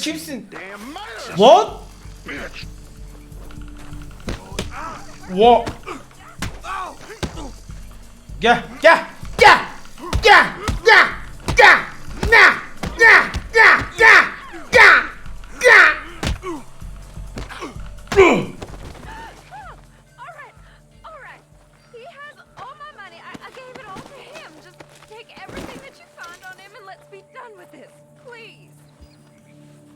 kimsin? What? What? Gel, gel, gel, gel, gel, gel, gel, gel, gel, gel, gel, gel. All right. He has all my money. I gave it all to him. Just take everything that you find on him and let's be done with this, please.